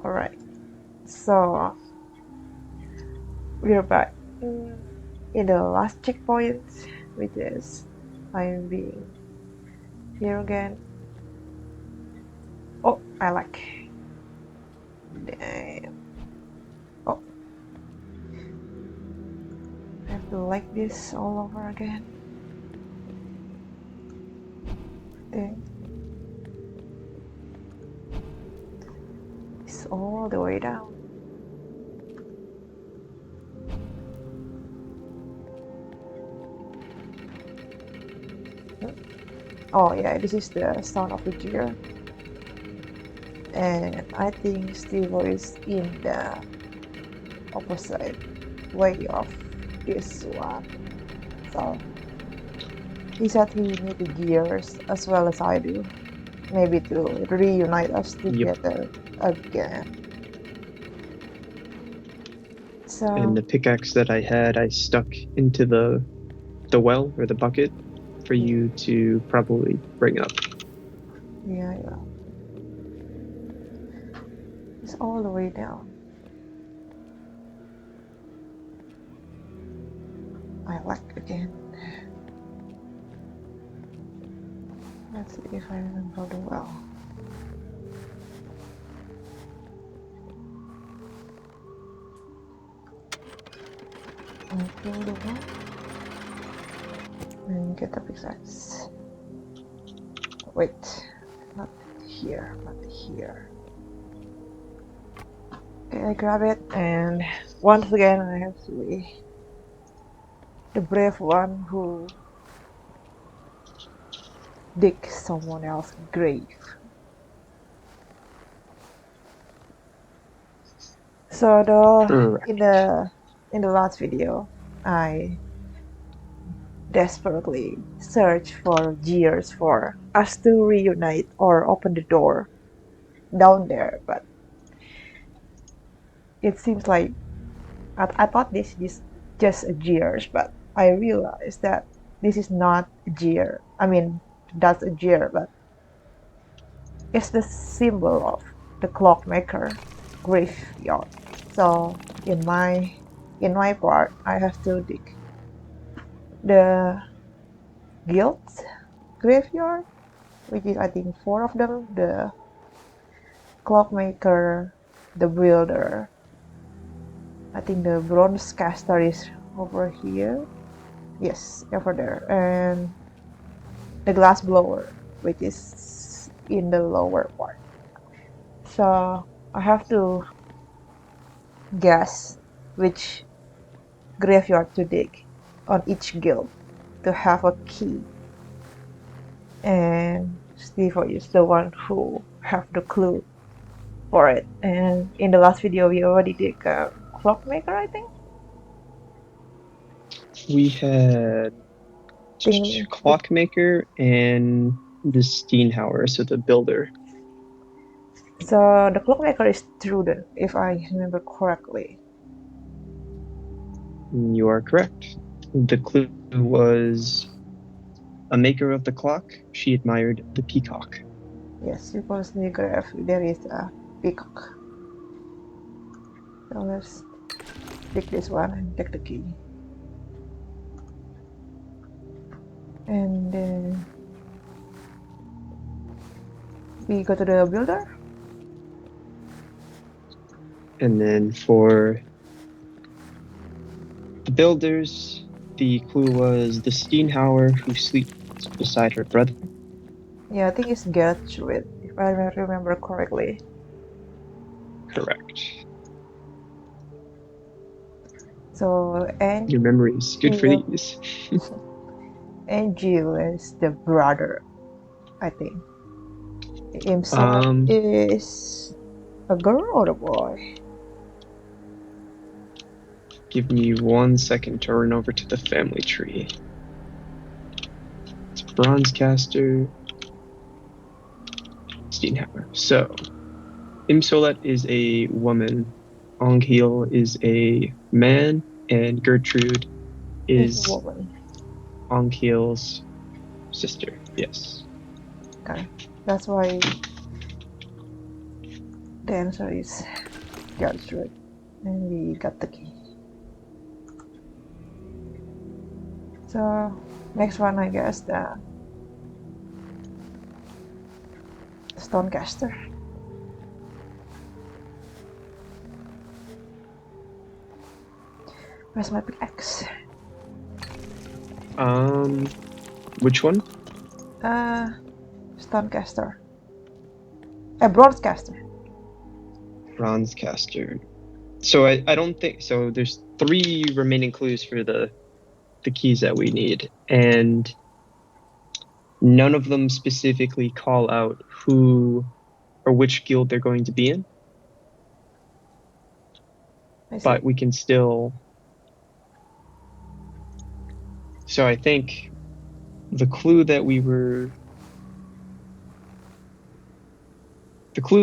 Alright, so we're back in the last checkpoint, which is I'm being here again. Oh, I like. Damn. Oh, I have to like this all over again. Dang. It's all the way down. Oh yeah, this is the sound of the deer. And I think Steve is in the opposite way of this one. So he said he needed gears as well as I do. Maybe to reunite us Yep. together again. And So the pickaxe that I had, I stuck into the well or the bucket for you to probably bring up. yeah, it's all the way down. I like again. Let's see if I remember the well. I'll kill the well and get the pickaxe. Wait, not here, not here. Okay, I grab it, and once again I have to be the brave one who digs someone else's grave. So Correct. in the last video, I desperately searched for years for us to reunite or open the door down there, but it seems like I thought this is just a gears, but I realized that this is not a gear. I mean, that's a gear, but it's the symbol of the clockmaker graveyard. So in my part, I have to dig the guild graveyard, which is I think four of them: the clockmaker, the builder. I think the bronze caster is over here. Yes, over there, and the glass blower, which is in the lower part. So I have to guess which graveyard to dig on each guild to have a key. And Steve is the one who have the clue for it. And in the last video, we already did a clockmaker, I think. We had Think the, Clockmaker and the Steenhauer, so the builder. so the clockmaker is Truden, if I remember correctly. You are correct. The clue was a maker of the clock. She admired the peacock. Yes, because in the grave there is a peacock. So let's pick this one and take the key. And then we go to the builder. And then for the builders, the clue was the Steenhauer who sleeps beside her brother. Yeah, I think it's Gertrude, if I remember correctly. Correct. So, and Your memory is good for Jill, these. and Jill is the brother, I think. Himself Um, is a girl or a boy? give me 1 second to run over to the family tree. It's Bronzecaster, Steenhauer. So, Imsolet is a woman, Onghil is a man, and Gertrude Is a is woman. Onghil's sister. Yes. Okay, that's why The answer is Gertrude. And we got the key. So next one, I guess, the Stonecaster. Where's my pickaxe? Which one? Stonecaster. A broadcaster. Bronzecaster. So I don't think so. There's 3 remaining clues for the keys that we need, and none of them specifically call out who or which guild they're going to be in. I see. But we can still. So I think the clue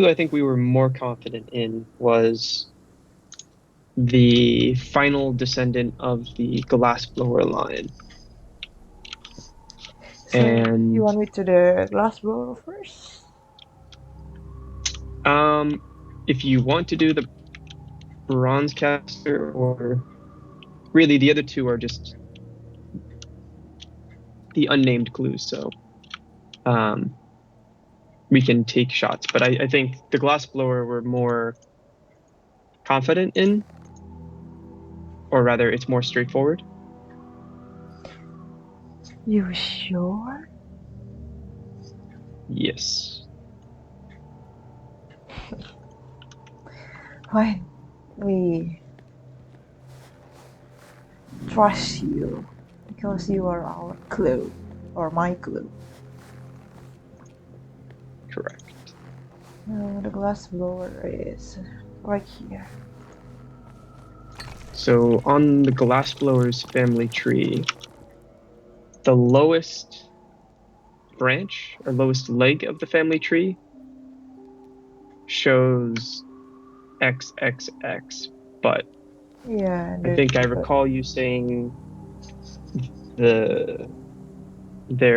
I think we were more confident in was the final descendant of the glassblower line. So you And want me to the glassblower first? if you want to do the bronzecaster, or really the other 2 are just the unnamed clues, so we can take shots. But I think the glassblower we're more confident in, or rather it's more straightforward. You sure? Yes. Fine. We trust you because you are our clue, or my clue. Correct. The glassblower is right here. So on the glassblower's family tree, the lowest branch or lowest leg of the family tree shows XXX, but Yeah, I think I recall you saying there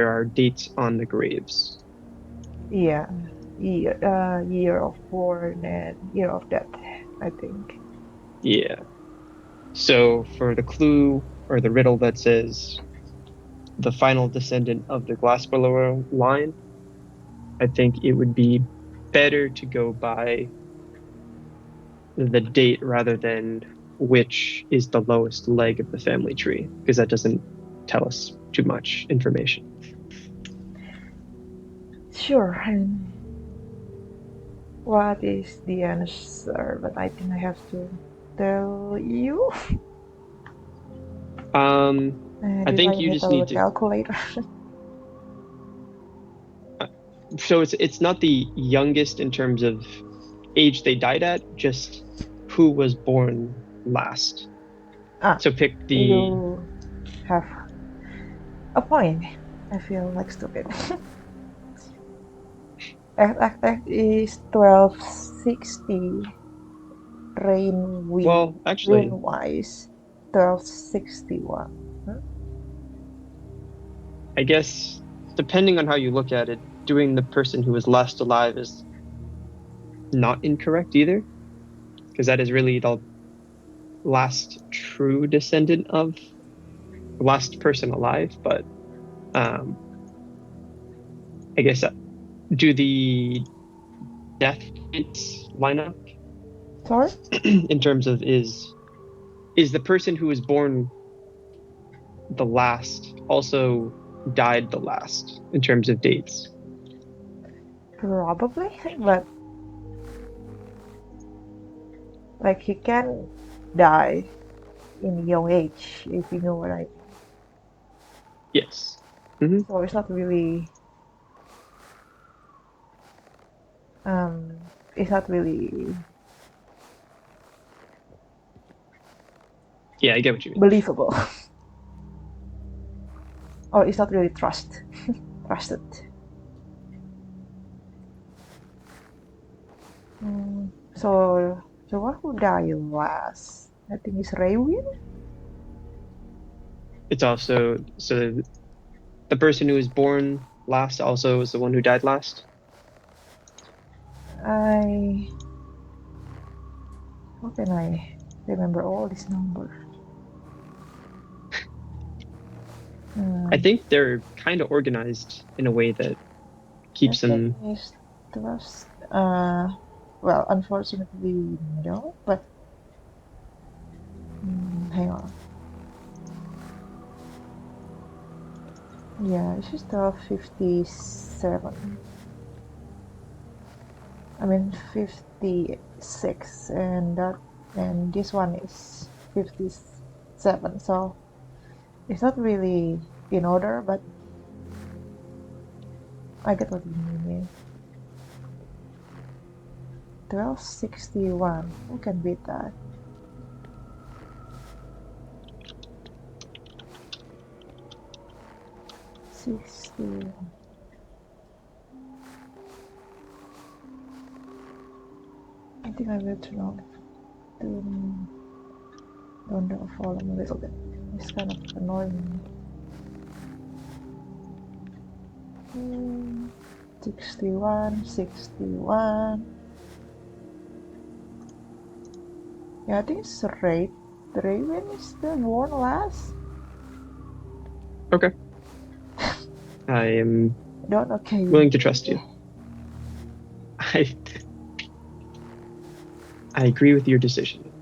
are dates on the graves. yeah, year of born and year of death, I think. Yeah. So for the clue or the riddle that says the final descendant of the glassblower line, I think it would be better to go by the date rather than which is the lowest leg of the family tree, because that doesn't tell us too much information. Sure, and what is the answer? But I think I have to tell you. I think you Dividing it just over need to. calculator. So it's not the youngest in terms of age they died at, just who was born last. Ah, So pick the. you have a point. I feel like stupid. X is 1260 Well, rain actually, wise 1261. Huh? I guess depending on how you look at it, doing the person who was last alive is not incorrect either, because that is really the last true descendant of the last person alive. But um, I guess do the death dates line up Sorry? in terms of is the person who was born the last also died the last in terms of dates? Probably, but like he can die in young age, if you know what I mean. Yes. Mm-hmm. So um it's not really Yeah, I get what you mean. believable. Or it's not really trusted. So what who died last? I think it's Raywin. It's also so the person who was born last also was the one who died last. I How can I remember all these numbers? I think they're kind of organized in a way that keeps That them. is 12. Well, unfortunately, no, but hang on. Yeah, it's just 57. I mean 56, and this one is 57. So it's not really in order, but I get what you mean. 1261. Who can beat that? Sixty. I think I will turn to down the volume a little bit. It's kind of annoying. 61, 61. Yeah, I think it's Ray. Raven is the born last. Okay. I am Don't okay with willing to me. trust you. I I agree with your decision.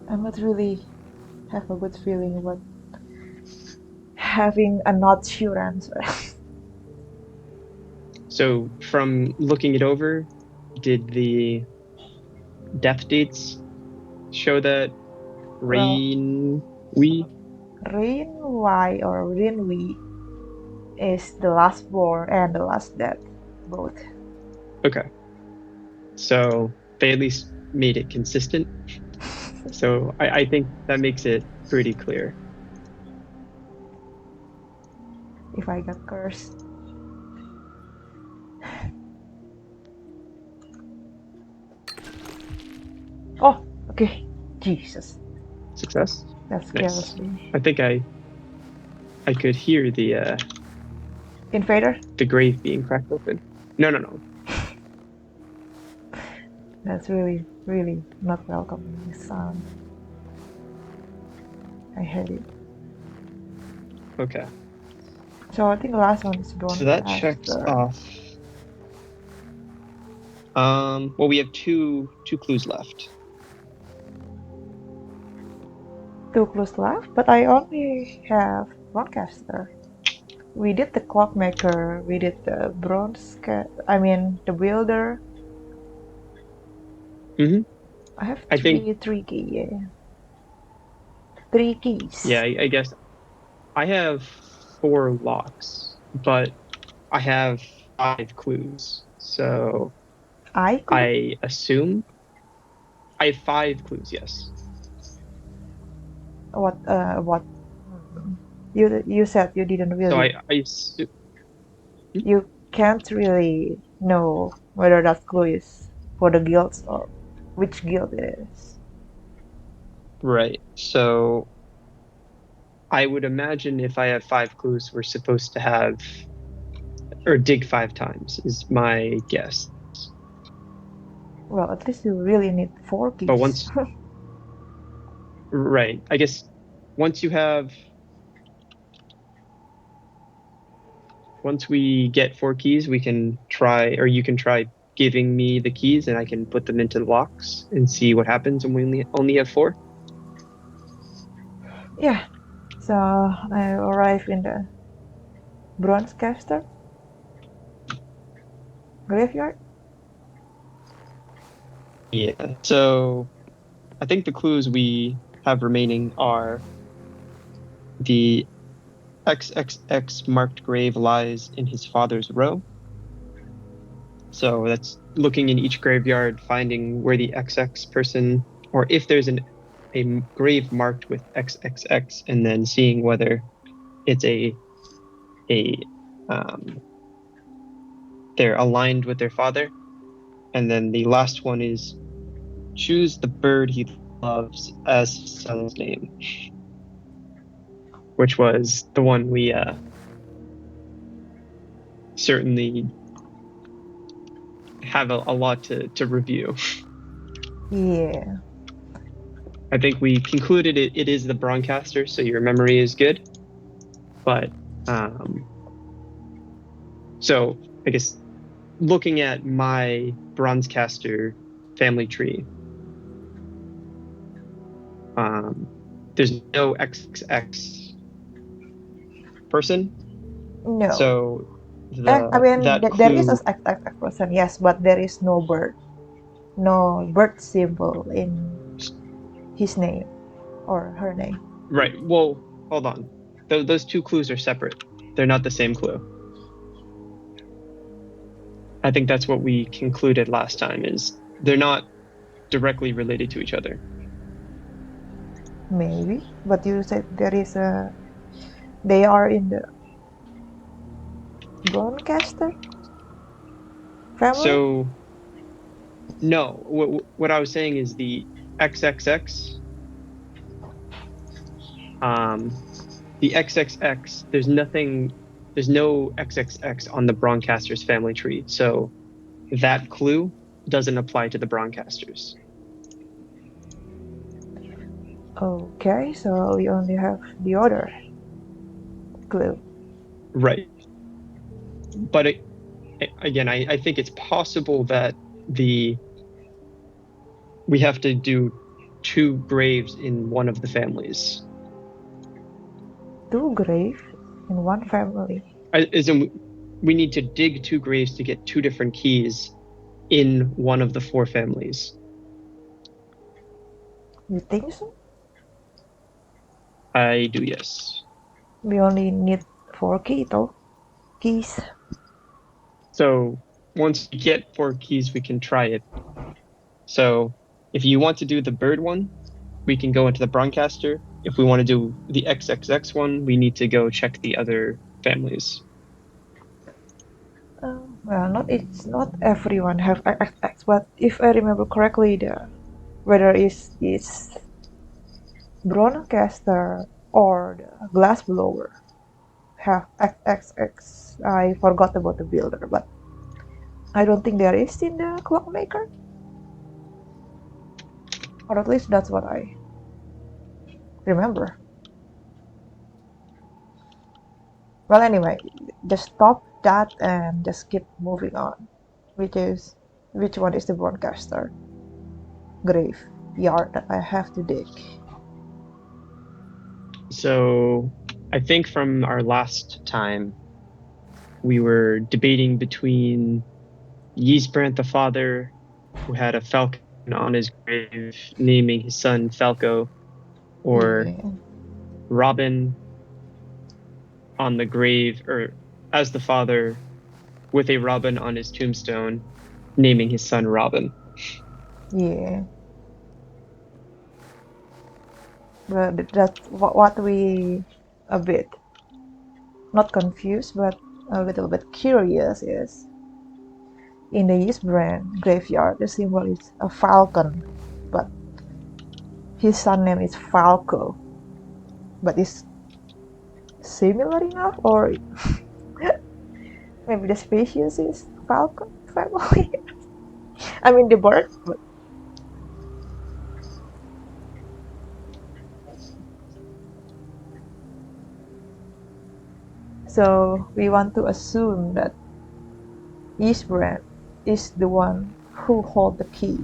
I'm not really have a good feeling about having a not sure answer. So from looking it over, did the death dates show that Well, Rain we? Rain Y or Rin We is the last born and the last death, both. Okay. So they at least made it consistent. So I think that makes it pretty clear. If I got cursed. Oh, okay. Jesus, Success. that scares Nice. me. I think I could hear Invader? the grave being cracked open. No, no, no. That's really, really not welcoming sound. I hate it. Okay. So I think the last one is So that checks broadcaster. off. Well, we have two clues left. Two clues left, but I only have broadcaster. We did the clockmaker, we did the I mean the builder. Hmm. I have I think, three key, yeah. Three yeah, keys. I guess I have four locks, but I have five clues. So I clue? I assume I have five clues, yes. What you said you didn't So really you can't really know whether that clue is for the guilds or which guild it is. right. So I would imagine if I have five clues, we're supposed to have or dig five times is my guess. Well, at least you really need four But keys. once, right, I guess once you have, once we get four keys, we can try, or you can try giving me the keys and I can put them into the locks and see what happens when we only have four. Yeah. So I arrive in the Bronzecaster graveyard. Yeah. So I think the clues we have remaining are the XXX marked grave lies in his father's row. So that's looking in each graveyard, finding where the XX person, or if there's a grave marked with XXX, and then seeing whether it's a they're aligned with their father. And then the last one is choose the bird he loves as his son's name, which was the one we certainly have a lot to review. Yeah. I think we concluded it is the Broncaster, so your memory is good. But um, so I guess looking at my Bronzecaster family tree, um, there's no XX person. No. So I mean, that there is a clue, XX person, yes, but there is no bird symbol in his name or her name. right? Well, hold on. Those two clues are separate. They're not the same clue. I think that's what we concluded last time is they're not directly related to each other. Maybe, but you said there is a. They are in the Broncaster family. So no, what I was saying is the XXX, um, the XXX, there's no XXX on the Broncasters family tree. So that clue doesn't apply to the Broncasters. Okay, so we only have the other clue. Right. But again, I think it's possible that the we have to do two graves in one of the families. Two graves in one family. As in, we need to dig two graves to get two different keys in one of the four families. You think so? I do, yes. We only need four keys. So once we get four keys, we can try it. So if you want to do the bird one, we can go into the Broncaster. If we want to do the XXX one, we need to go check the other families. Well, not it's not everyone have XX, but if I remember correctly, the whether it's Broncaster or the glassblower have XXX. I forgot about the builder, but I don't think there is in the clockmaker, or at least that's what I remember. Well, anyway, just stop that and just keep moving on. Which is which one is the broadcaster graveyard that I have to dig? So I think from our last time, we were debating between Ysbrand the father, who had a falcon on his grave, naming his son Falco, or Yeah. Robin on the grave, or as the father with a robin on his tombstone, naming his son Robin. Yeah, but that's what we a bit not confused, but a little bit curious is in the East brand graveyard, the symbol is a falcon, but his son name is Falco. But is similar enough, or maybe the species is falcon family? I mean the bird, but so we want to assume that Eastbrand is the one who hold the key.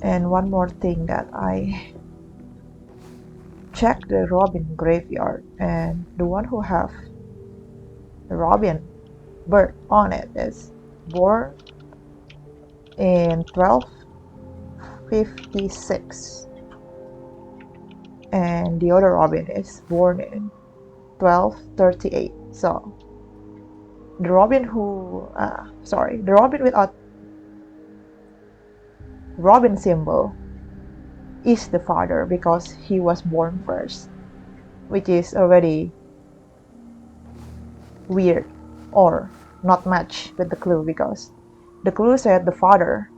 And one more thing that I checked the Robin graveyard, and the one who have the Robin bird on it is born in 1256, and the other Robin is born in 1238. So the Robin the Robin without Robin symbol is the father because he was born first, which is already weird or not match with the clue because the clue said the father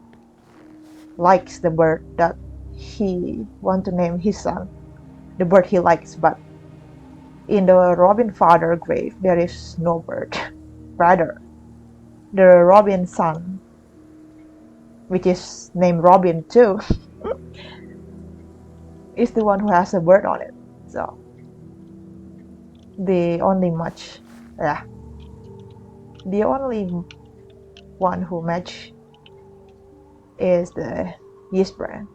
likes the bird that he want to name his son, the bird he likes, but in the Robin father grave there is no bird. Rather, the Robin son, which is named Robin too, is the one who has a bird on it. So the only match, yeah, the only one who match is the yeast brand.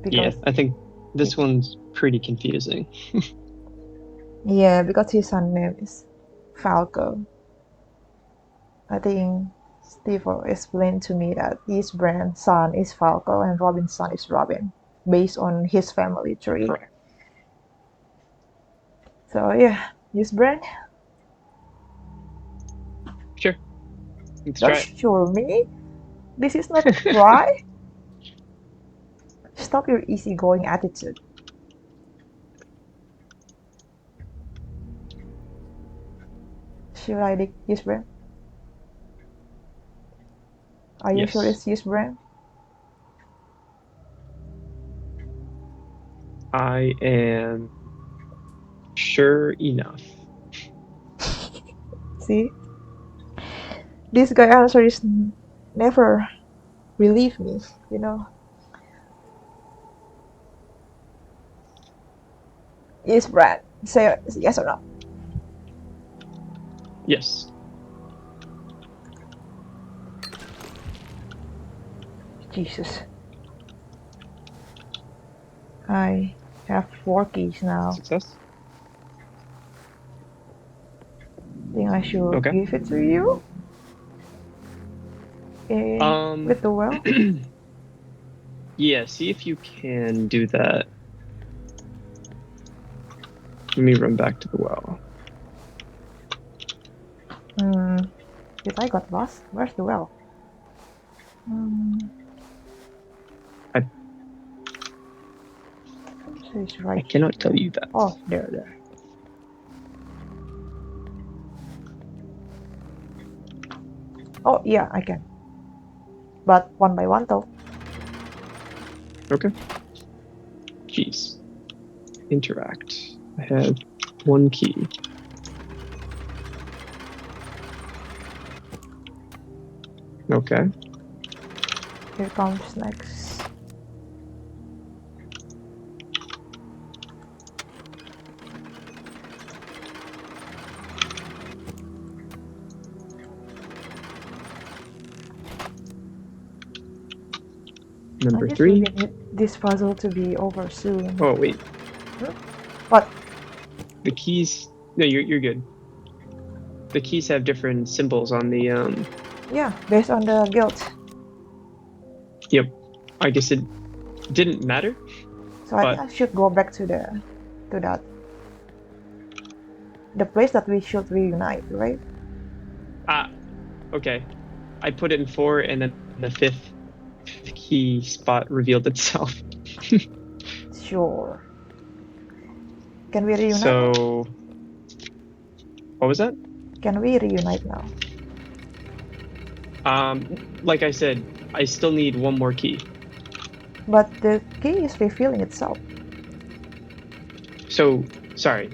Yeah, Because I think this one's pretty confusing. yeah, because his son name is Falco. I think Steve explained to me that his brand son is Falco and Robin's son is Robin, based on his family tree. Correct. So yeah, his brand. Sure. Let's Don't try it. sure me. This is not a try. Stop your easygoing attitude. Should I dig his brand? Are you sure Yes. it's his brand? I am sure enough. See, this guy answer is never relieve me. You know, his brand. Say yes or no. Yes. Jesus, I have 4 keys now. Success. Think I should Okay. give it to you? Um, With the well? yeah, see if you can do that. Let me run back to the well. Did I got lost? Where's the well? I, So it's I right cannot tell here. you that. Oh, there. Oh, yeah, I can. But one by one, though. Okay. Jeez. Interact. I have one key. Okay. Here comes next. I Number just really 3. need this puzzle to be over soon. Oh, wait. What? The keys. No, you're good. The keys have different symbols on the Yeah, based on the guild. Yep. I guess it didn't matter, So I think but I should go back to the place that we should reunite, right? okay. I put it in 4 and then the fifth key spot revealed itself. Sure. Can we reunite now? So what was that? Can we reunite now? Like I said, I still need one more key. But the key is revealing itself. So sorry.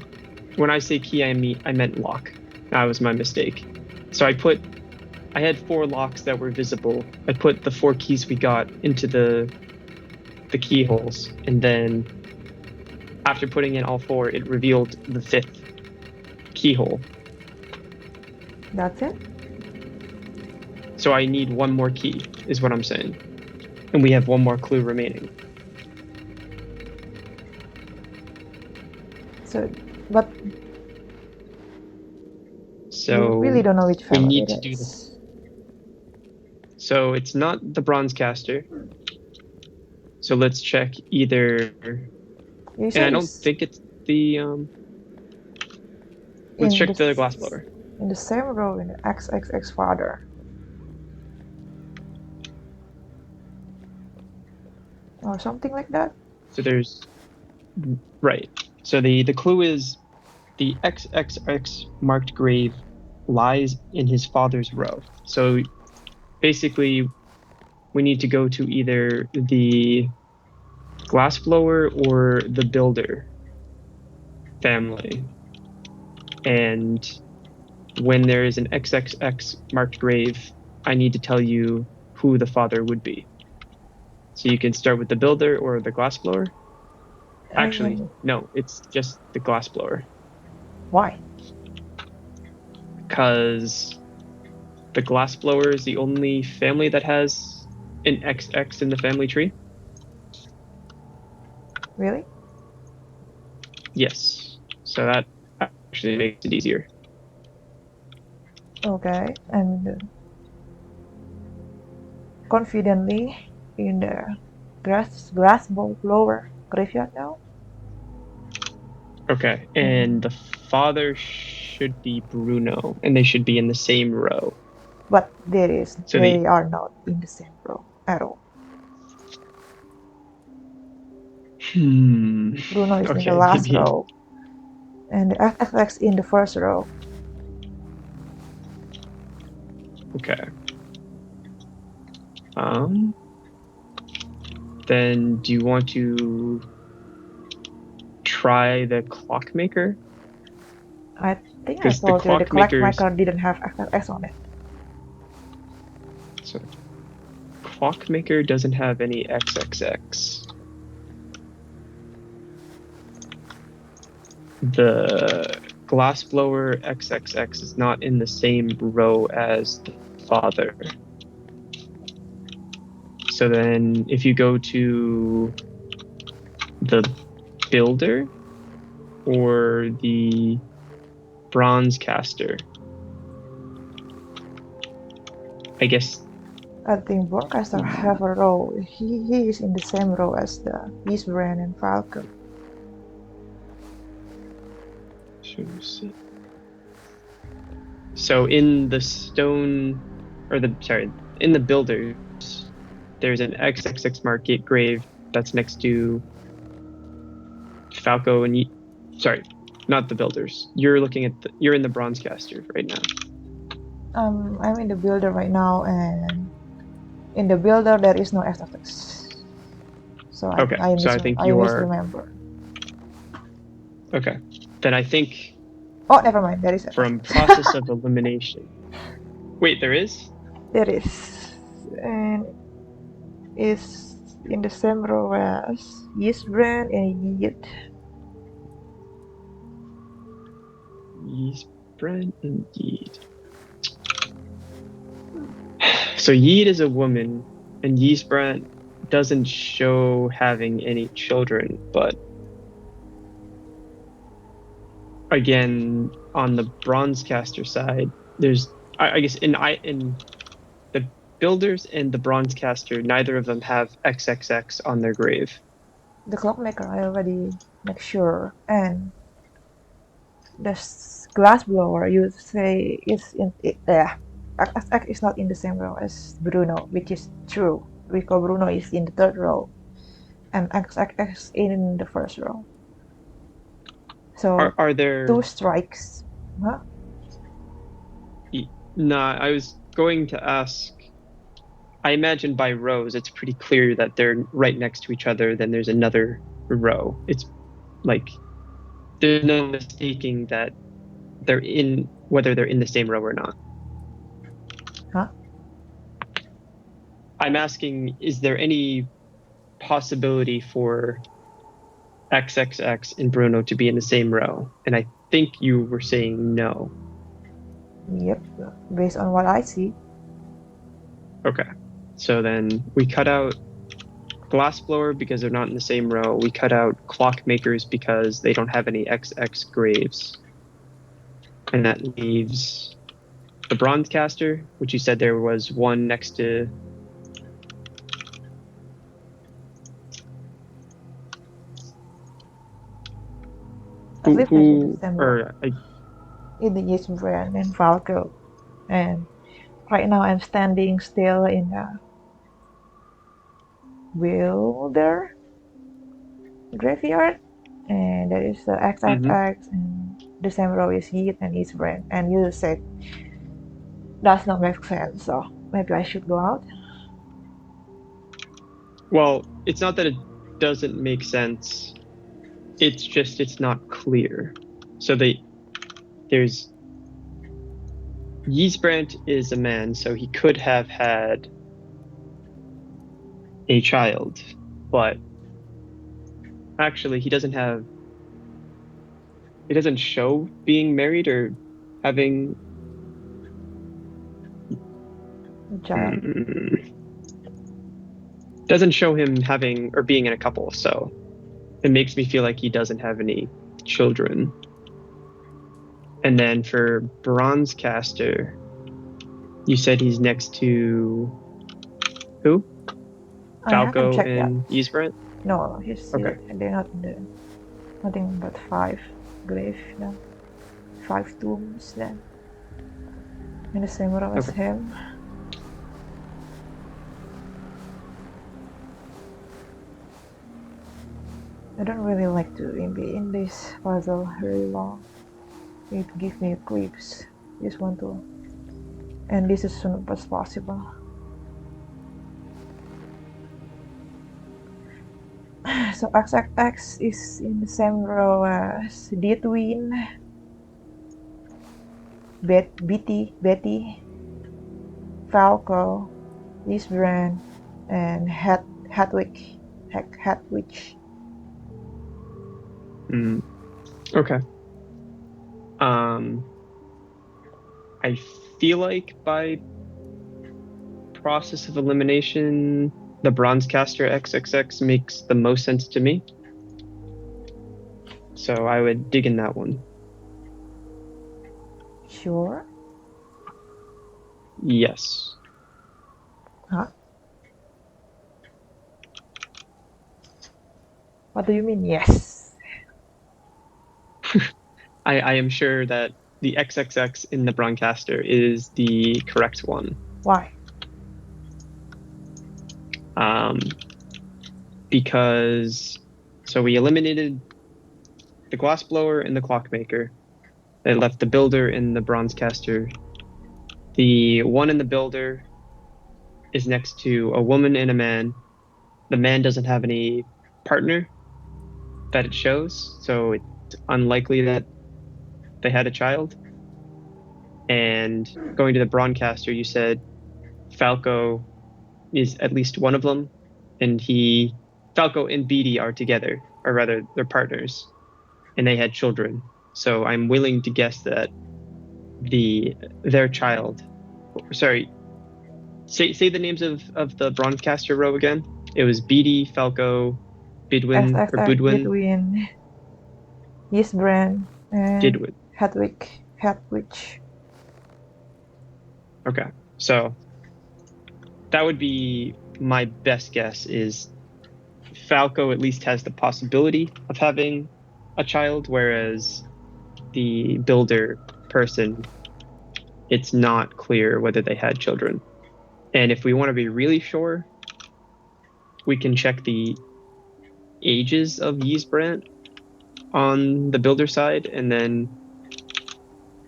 When I say key, I meant lock. That was my mistake. So I had 4 locks that were visible. I put the 4 keys we got into the keyholes, and then after putting in all 4, it revealed the 5th keyhole. That's it? So I need one more key, is what I'm saying. And we have one more clue remaining. So, but So we really don't know which we family need it to do is. this. So it's not the bronze caster. So let's check either. You And I don't it's think it's the. Let's check the glass blower. in the same row in the XXX father. Or something like that. So there's. Right. So the clue is the XXX marked grave lies in his father's row. So basically, we need to go to either the glassblower or the builder family. And when there is an XXX marked grave, I need to tell you who the father would be. So you can start with the builder or the glassblower. I Actually, mean, no, it's just the glassblower why? because the glassblower is the only family that has an XX in the family tree. Really? Yes. So that actually makes it easier. Okay. And confidently in the glass ball blower graveyard now. Okay. And And the father should be Bruno, and they should be in the same row. but So they are not in the same row at all. hmm. Bruno is in the Okay, last maybe. row, and the FFX in the first row. Okay. Um, then do you want to try the clockmaker? I think I Because the told you the clock clockmakers, maker didn't have FFX on it. so clockmaker doesn't have any XXX. The glassblower XXX is not in the same row as the father. So then if you go to the builder or the bronze caster, I guess. I think Broadcaster have a row. He is in the same row as the Eastbrand and Falco. So in the stone, or the sorry, in the builders, there's an XXX market grave that's next to Falco and sorry, not the builders. You're looking at you're in the bronze caster right now. I'm in the builder right now, and in the builder there is no FFX. So I Okay, I so mis I think I you are misremember. okay. Then I think Oh, never mind. There is from FFX. process of elimination. Wait, there is? There is, and is in the same row as Eastbrand and Yeet. Yeast Brent and Yeet. So Yeet is a woman, and Yeast Brent doesn't show having any children, but again, on the bronze caster side, there's I guess in the builders and the bronze caster, neither of them have XXX on their grave. The clockmaker I already make sure, and the glass blower you say is in it. Yeah, XX is not in the same row as Bruno, which is true because Bruno is in the third row and XX in the first row. So Are two there? strikes. Huh? Nah, I was going to ask. I imagine by rows, it's pretty clear that they're right next to each other. Then there's another row. It's like there's no mistaking that they're in whether they're in the same row or not. Huh? I'm asking, is there any possibility for XXX and Bruno to be in the same row? And I think you were saying no. Yep. Based on what I see. Okay. So then we cut out glassblower because they're not in the same row. We cut out clockmakers because they don't have any XX graves. And that leaves the bronze caster, which you said there was one next to At least there's in the who same row or in the Eastbrand and Falco. And right now I'm standing still in the Wilder graveyard, and there is the mhm. XXX, and the same row is Yeet and Eastbrand. And you said does not make sense, so maybe I should go out. Well, it's not that it doesn't make sense. It's just it's not clear. So there's Ysbrandt is a man, so he could have had a child, but actually he doesn't show being married or having Child. mm, doesn't show him having or being in a couple, so it makes me feel like he doesn't have any children. And then for Bronzecaster, you said he's next to who? I haven't Falco checked yet. and Ysbrandt? No, Okay. they're not in the nothing but 5 grave then. 5 tombs then. In the same row as Okay. him. I don't really like to be in this puzzle very long. It gives me creeps. Just want to end this as soon as possible. So XXX is in the same row as Ditwin, Betty, Falco, Lisbrand, and Hedwig. Hedwig. Mm, okay. Um, I feel like by process of elimination, the Bronzecaster XXX makes the most sense to me. So I would dig in that one. Sure. Yes. Huh? What do you mean, yes? I am sure that the XXX in the Bronzecaster is the correct one. Why? Um, because so we eliminated the glassblower and the clockmaker. It left the builder and the Bronzecaster. The one in the builder is next to a woman and a man. The man doesn't have any partner that it shows, so it's unlikely that they had a child. And going to the Bronzecaster, you said Falco is at least one of them, and Falco and Beatty are together, or rather, they're partners, and they had children. So I'm willing to guess that their child. Sorry, say the names of the Bronzecaster row again. It was Beatty, Falco, Bidwin or XXX Budwin, between Ysbrand and Didwin. Hedwig. Okay, so that would be my best guess. Is Falco at least has the possibility of having a child, whereas the builder person, it's not clear whether they had children. And if we want to be really sure, we can check the ages of Ysbrand on the builder side, and then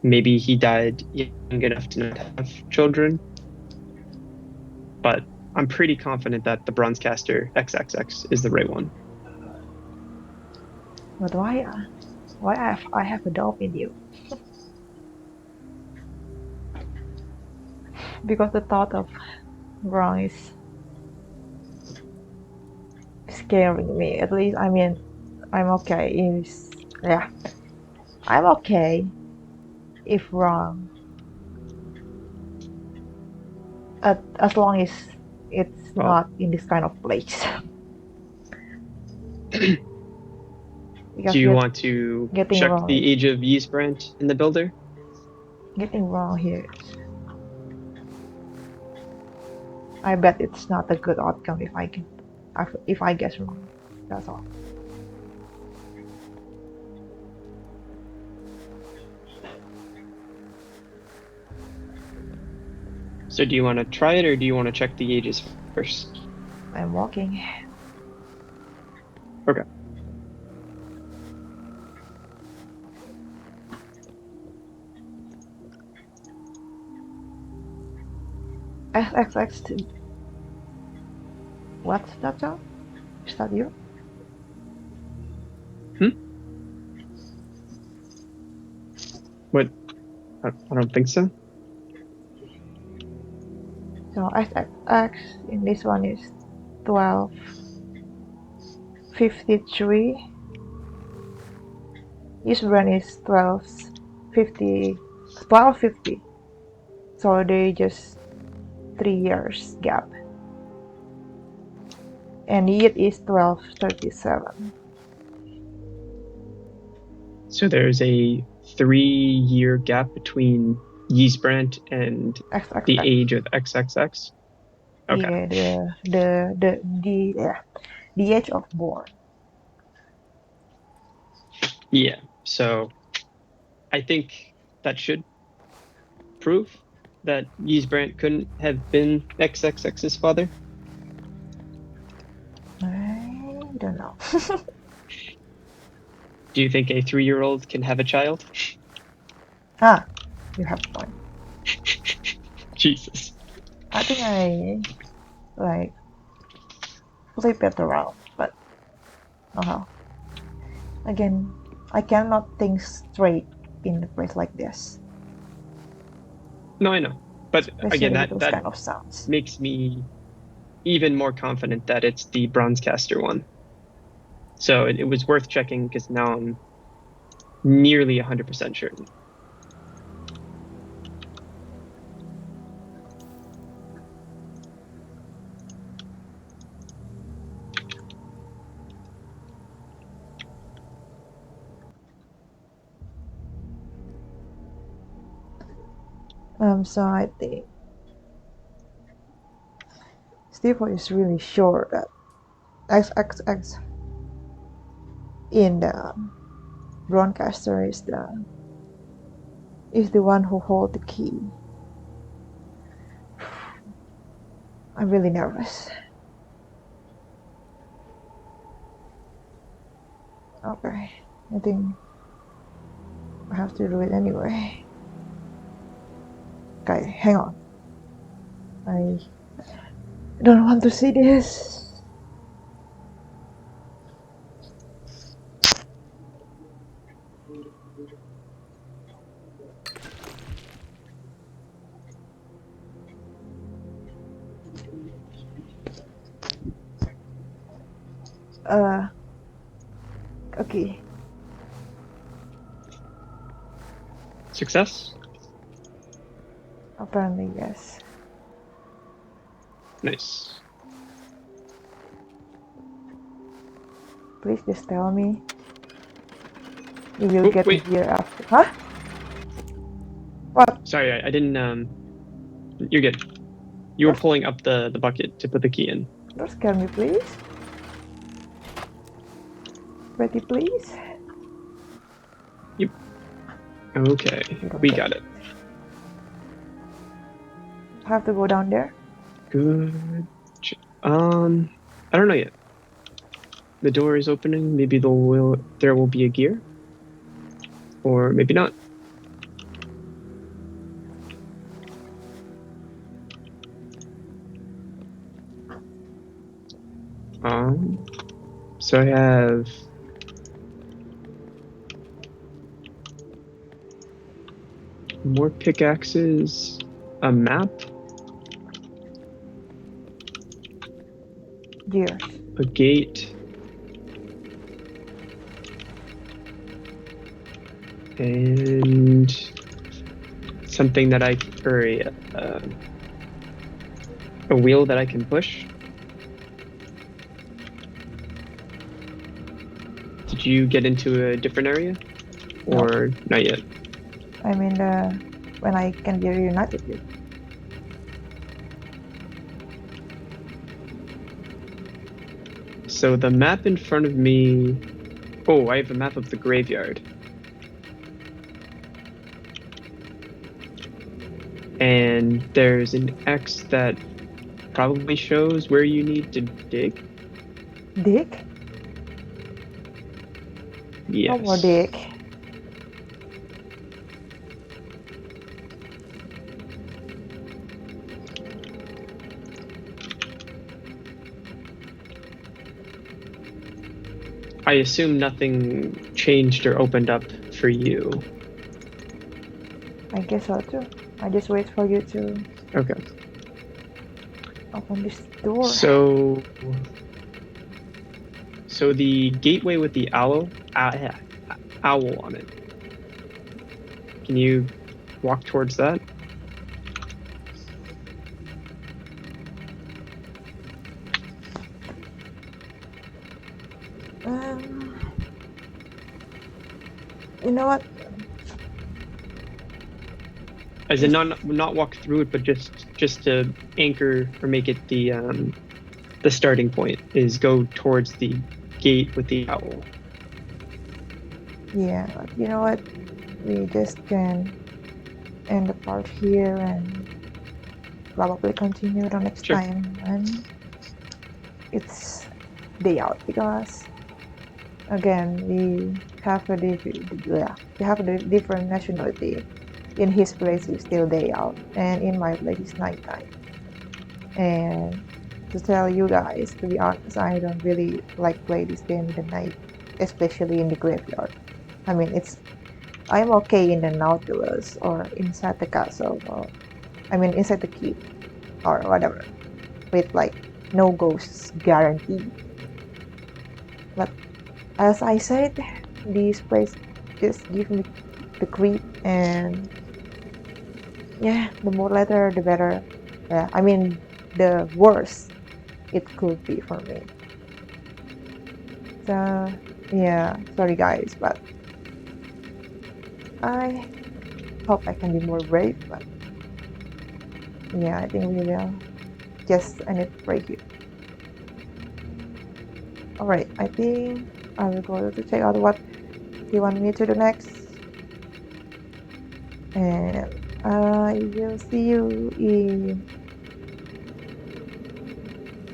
maybe he died young enough to not have children. But I'm pretty confident that the Bronzecaster XXX is the right one. But why I have a doubt in you? Because the thought of wrong is scaring me. At least, I mean, I'm okay yeah, I'm okay if wrong. As long as it's Well, not in this kind of place. do Because you want to getting check wrong the is age of Ysbrand in the builder? getting wrong here. I bet it's not a good outcome if I guess wrong. That's all. So do you want to try it or do you want to check the ages first? I'm walking. Okay. XXX. What's that sound? Is that you? Hmm? What? I don't think so. So x in this one is 1253. Each brand is 1250. So they just 3 years gap. And yield is 1237. So there's a 3-year gap between yeast brand and the XXX. age of XXX. Okay. Yeah, the age of born. Yeah. So I think that should prove that yeast brand couldn't have been XXX's father. I don't know. Do you think a 3-year-old can have a child? Ah, you have a point. Jesus. I think I like flip it around, but no how. Again, I cannot think straight in a place like this, No, I know. But again, especially with that those that kind of sounds. makes me even more confident that it's the Bronzecaster one. So it was worth checking because now I'm nearly 100% sure. So I think Steve is really sure that XXX in the broadcaster is the one who hold the key. I'm really nervous. Okay, I think I have to do it anyway. Okay, hang on. I don't want to see this. Uh, okay. Success? Apparently, yes. Nice. Please just tell me you will Oh, get wait. here after. Huh? What? Sorry, I didn't. You're good. You were Don't, pulling up the bucket to put the key in. don't scare me, please. Pretty please. Yep. Okay, You don't we get got it. it. I have to go down there. Good. I don't know yet. The door is opening. Maybe there will be a gear, or maybe not. Um, so I have more pickaxes, a map, Gears. a gate, and something that or a wheel that I can push. Did you get into a different area, Nope. or not yet? I mean, when I can be reunited with. So the map in front of me. Oh, I have a map of the graveyard. And there's an X that probably shows where you need to dig. Dick? No more Yes. dick. I assume nothing changed or opened up for you. I guess so too. I just wait for you to Okay. open this door. So so the gateway with the owl on it. Can you walk towards that? Um, you know what? As in Just not walk through it, but just to anchor or make it the starting point is go towards the gate with the owl. yeah. But you know what? We just can end the part here and probably continue the next Sure. time when it's day out because again we have a different nationality. In his place it's still day out and in my place it's nighttime. And to tell you guys, to be honest, I don't really like play this game in the night, especially in the graveyard. I mean, I'm okay in the Nautilus or inside the castle, or I mean inside the keep or whatever, with like no ghosts guaranteed. But as I said, this place just give me the creep, and yeah, the more later the better. I mean, the worse it could be for me. So yeah, sorry guys, but I hope I can be more brave. But yeah, I think we will just end it right here. All right, I think I will go to check out what he want me to do next, and I will see you in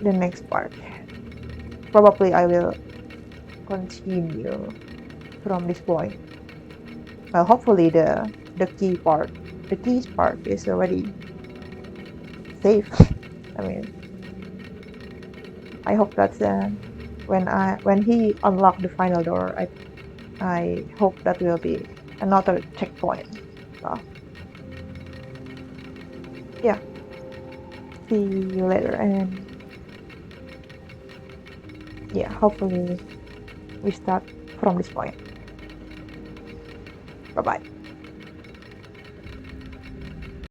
the next part. Probably I will continue from this point. Well, hopefully the keys part is already safe. I mean, I hope that's when he unlocked the final door. I hope that will be another checkpoint. So yeah, see you later, and yeah, hopefully we start from this point. Bye bye.